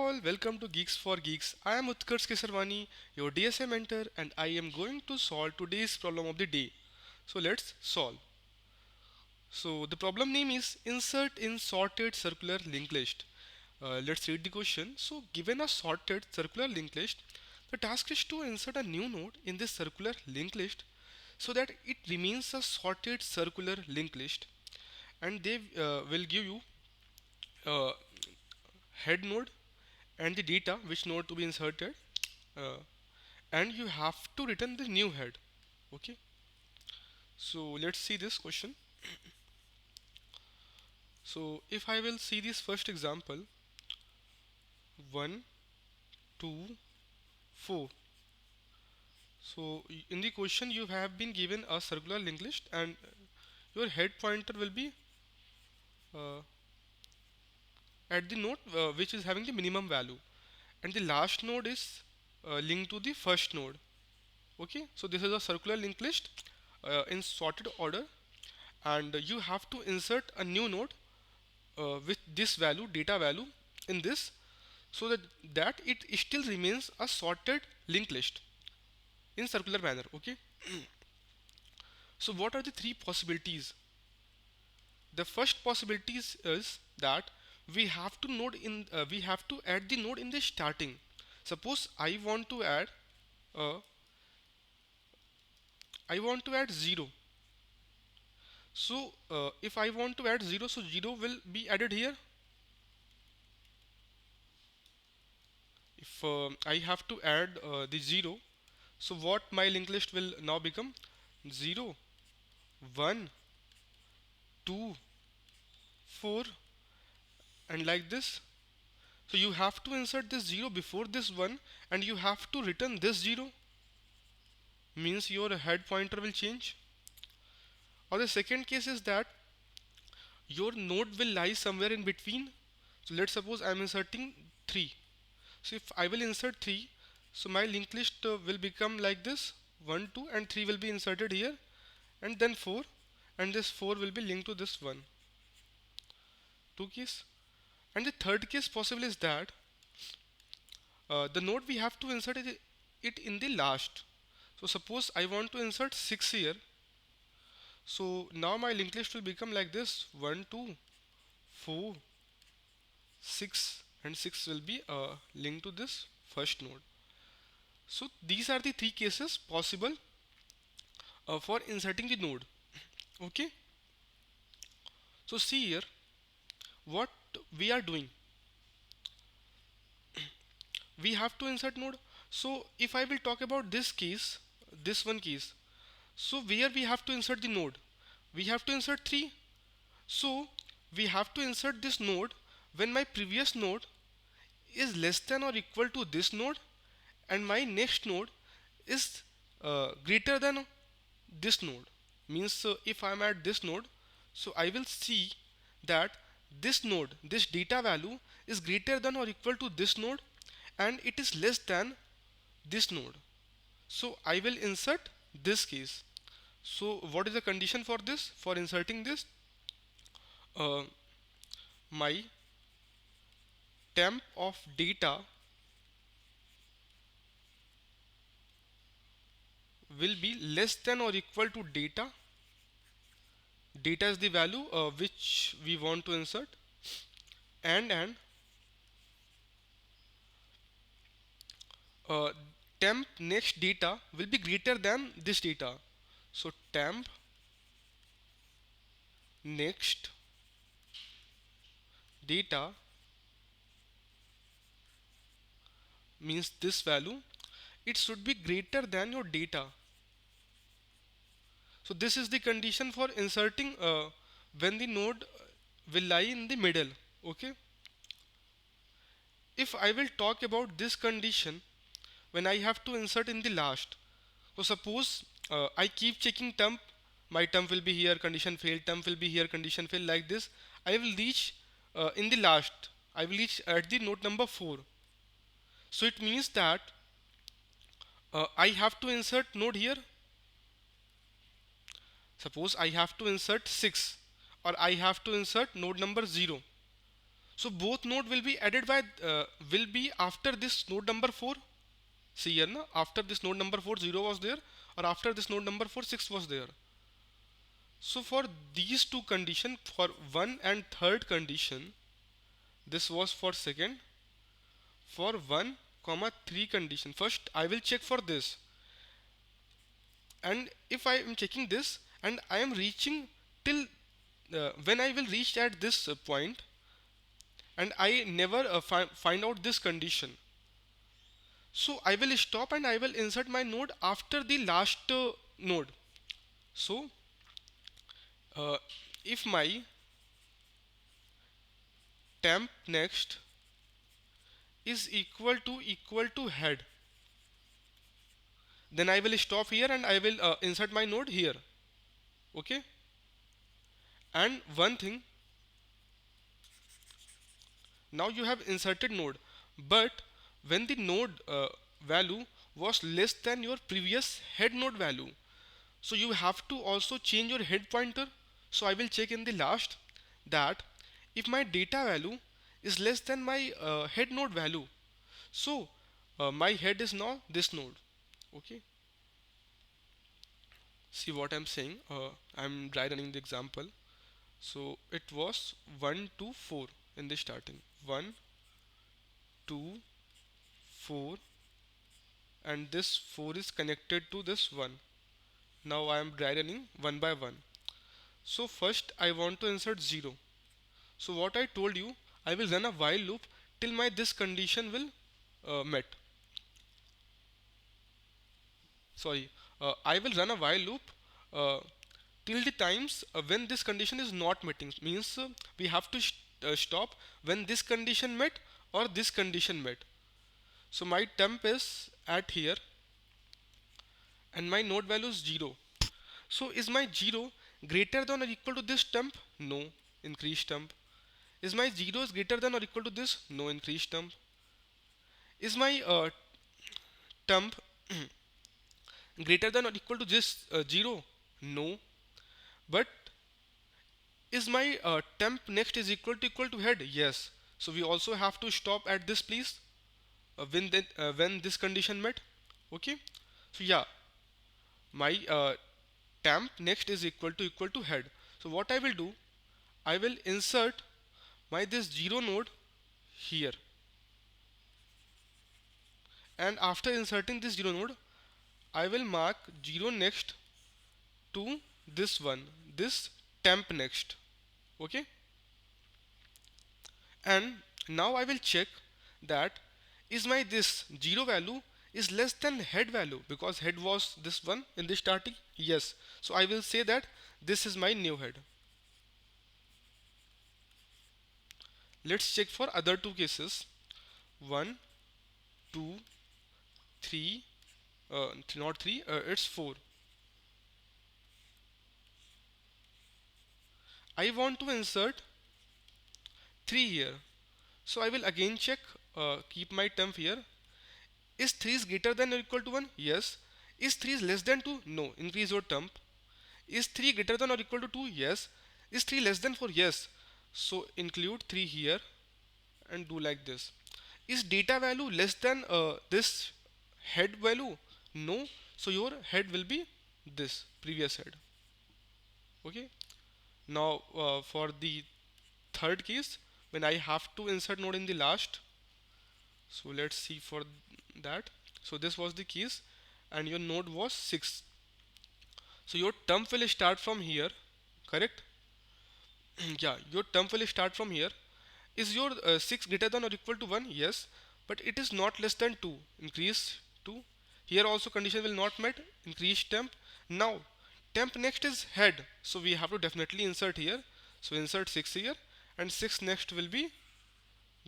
all, welcome to Geeks for Geeks. I am Utkarsh Kesarwani, your DSA mentor, and I am going to solve today's problem of the day. So let's solve. So the problem name is insert in sorted circular linked list. Let's read the question. So given a sorted circular linked list, the task is to insert a new node in this circular linked list so that it remains a sorted circular linked list, and they will give you uh, head node and the data which node to be inserted, uh, and you have to return the new head. Okay, so let's see this question. So if I will see this first example, 1 2 4. So in the question you have been given a circular linked list, and your head pointer will be uh, at the node which is having the minimum value, and the last node is linked to the first node. Okay, so this is a circular linked list in sorted order, and you have to insert a new node with this value, data value, in this, so that it still remains a sorted linked list in circular manner. Okay, so what are the three possibilities? The first possibilities is that we have to add the node in the starting. Suppose uh, I want to add 0. So if I want to add 0, so 0 will be added here. If I have to add the 0, so what my linked list will now become? 0 1 2 4, and like this. So you have to insert this 0 before this 1, and you have to return this 0, means your head pointer will change. Or the second case is that your node will lie somewhere in between. So let's suppose I'm inserting 3. So if I will insert 3, so my linked list will become like this: 1 2 and 3 will be inserted here, and then 4, and this 4 will be linked to this 1. Two case. And the third case possible is that the node we have to insert it in the last. So suppose I want to insert 6 here. So now my linked list will become like this: 1 2 4 6, and 6 will be linked to this first node. So these are the three cases possible for inserting the node. Okay, so see here what we are doing. We have to insert node. So if I will talk about this case, this one case, so where we have to insert the node, we have to insert 3. So we have to insert this node when my previous node is less than or equal to this node, and my next node is greater than this node. Means if I'm at this node, so I will see that this node, this data value, is greater than or equal to this node, and it is less than this node. So I will insert this case. So what is the condition for this? For inserting this, uh, my temp of data will be less than or equal to data. Data is the value which we want to insert, and uh, temp next data will be greater than this data. So temp next data means this value, it should be greater than your data. So this is the condition for inserting when the node will lie in the middle. Okay, if I will talk about this condition when I have to insert in the last. So suppose I keep checking temp, my temp will be here, condition failed, temp will be here, condition failed, like this. I will reach in the last, I will reach at the node number 4. So it means that I have to insert node here. Suppose I have to insert 6, or I have to insert node number 0. So both node will be added by will be after this node number 4. See here na, after this node number 4 0 was there, or after this node number 4 6 was there. So for these two condition, for one and third condition, this was for second. For 1 comma 3 condition, first I will check for this, and if I am checking this and I am reaching till when I will reach at this point and I never find out this condition, so I will stop and I will insert my node after the last node. So uh, if my temp next is equal to head, then I will stop here and I will insert my node here. Okay. And one thing, now you have inserted node, but when the node value was less than your previous head node value, so you have to also change your head pointer. So I will check in the last that if my data value is less than my head node value, so my head is now this node. Okay. See what I'm saying. I'm dry running the example. So it was 1 to 4 in the starting. 1 2 4, and this 4 is connected to this 1. Now I am dry running one by one. So first I want to insert 0. So what I told you, I will run a while loop till my this condition will met. Sorry, I will run a while loop uh, till the times when this condition is not meeting. Means we have to stop when this condition met or this condition met. So my temp is at here and my node value is 0. So is my 0 greater than or equal to this temp? No, increase temp. Is my 0 is greater than or equal to this? No, increase temp. Is my temp greater than or equal to this 0? No. But is my temp next is equal to head? Yes. So we also have to stop at this please when this condition met. Okay. So yeah, my temp next is equal to head. So what I will do, I will insert my this 0 node here, and after inserting this 0 node I will mark 0 next to this one, this temp next. Okay. And now I will check that is my this 0 value is less than head value, because head was this one in the starting. Yes. So I will say that this is my new head. Let's check for other two cases. 1 2 3, not 3, it's 4. I want to insert 3 here. So I will again check, keep my temp here. Is 3 is greater than or equal to 1? Yes. Is 3 is less than 2? No. Increase your temp. Is 3 greater than or equal to 2? Yes. Is 3 less than 4? Yes. So include 3 here and do like this. Is data value less than this head value? No. So your head will be this previous head. Okay. Now for the third case, when I have to insert node in the last, so let's see for that. So this was the case and your node was 6. So your temp will start from here, correct? Yeah, your temp will start from here. Is your 6 greater than or equal to 1? Yes, but it is not less than 2. Increase 2. Here also condition will not met. Increase temp. Now temp next is head, so we have to definitely insert here. So insert 6 here, and 6 next will be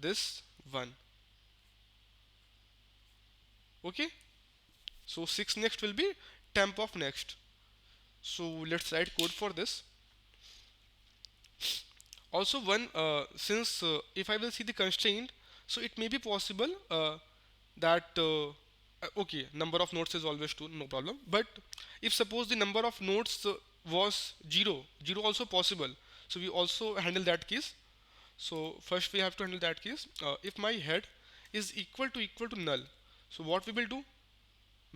this 1. Okay. So 6 next will be temp of next. So let's write code for this. Also one, since if I will see the constraint, so it may be possible that okay, number of nodes is always 2, no problem. But if suppose the number of nodes was 0 also possible, so we also handle that case. So first we have to handle that case. If my head is equal to null, so what we will do,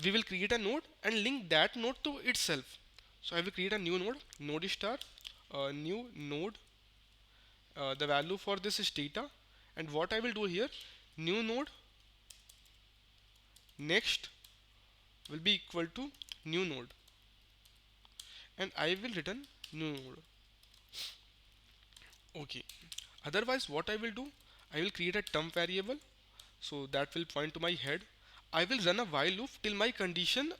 we will create a node and link that node to itself. So I will create a new node, node star, new node. The value for this is data, and what I will do here, new node next will be equal to new node, and I will return new node. Okay. Otherwise, what I will do, I will create a temp variable, so that will point to my head. I will run a while loop till my condition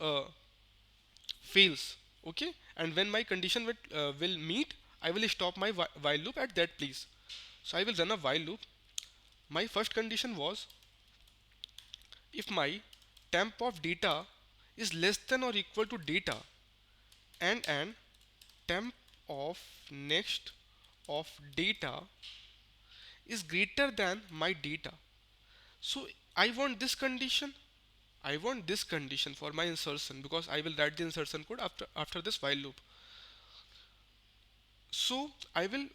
fails. Okay, and when my condition will meet, I will stop my while loop at that place. So I will run a while loop. My first condition was, if my temp of data is less than or equal to data, and temp of next of data is greater than my data. So I want this condition. I want this condition for my insertion, because I will write the insertion code after this while loop. So I will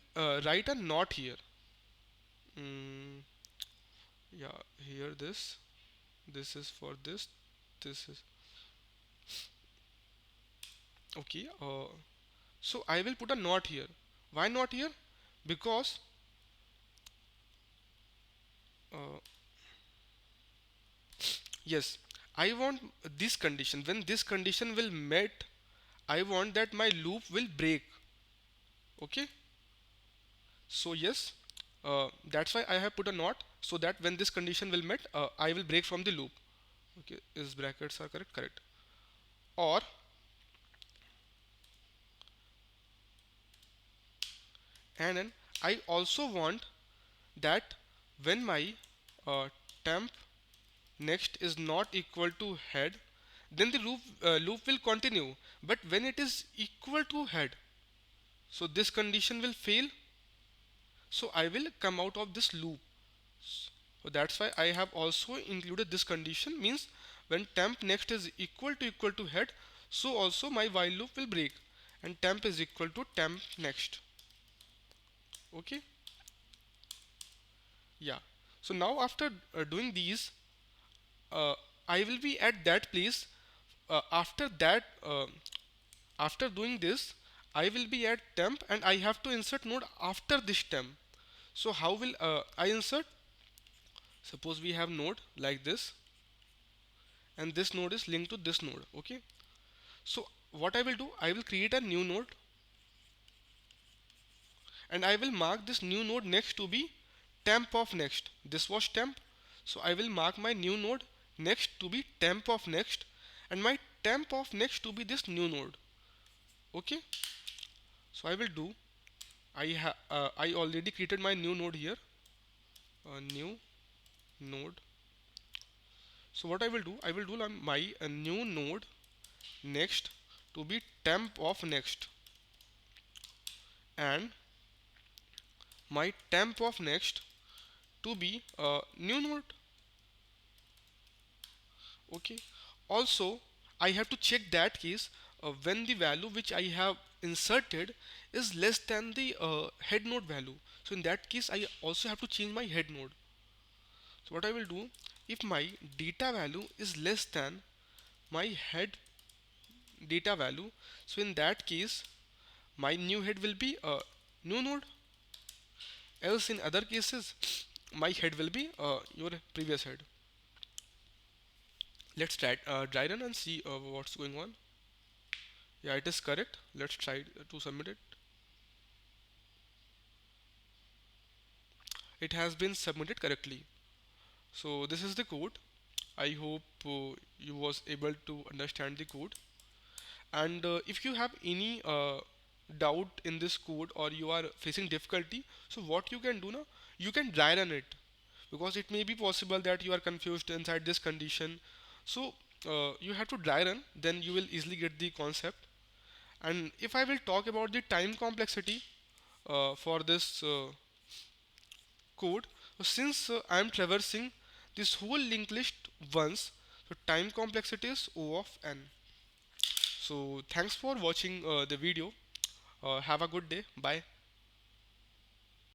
write a not here. Mm, yeah, here this is for this. This is okay. So I will put a not here. Why not here? Because uh, yes, I want this condition. When this condition will met, I want that my loop will break. Okay. So yes, that's why I have put a not, so that when this condition will met, I will break from the loop. Okay, is brackets are correct? Correct. Or, and then I also want that when my temp next is not equal to head, then the loop will continue. But when it is equal to head, so this condition will fail. So I will come out of this loop. So that's why I have also included this condition, means when temp next is equal to head, so also my while loop will break, and temp is equal to temp next. Okay. Yeah. So now after doing these, uh, I will be at that place. After that, after doing this, I will be at temp, and I have to insert node after this temp. So how will I insert? Suppose we have node like this, and this node is linked to this node. Okay. So what I will do, I will create a new node, and I will mark this new node next to be temp of next. This was temp, so I will mark my new node next to be temp of next, and my temp of next to be this new node. Okay. So I will do, I already created my new node here, a new node. So what I will do my new node next to be temp of next, and my temp of next to be new node. Okay. Also, I have to check that case, when the value which I have inserted is less than the head node value. So in that case, I also have to change my head node. So what I will do, if my data value is less than my head data value, so in that case my new head will be a new node. Else in other cases, my head will be your previous head. Let's try run and see what's going on. Yeah, it is correct. Let's try to submit it. It has been submitted correctly. So this is the code. I hope you was able to understand the code. And if you have any doubt in this code, or you are facing difficulty, so what you can do now, you can dry run it, because it may be possible that you are confused inside this condition. So you have to dry run, then you will easily get the concept. And if I will talk about the time complexity for this code, so since I am traversing this whole linked list once, so time complexity is O of n. So thanks for watching the video. Have a good day. Bye.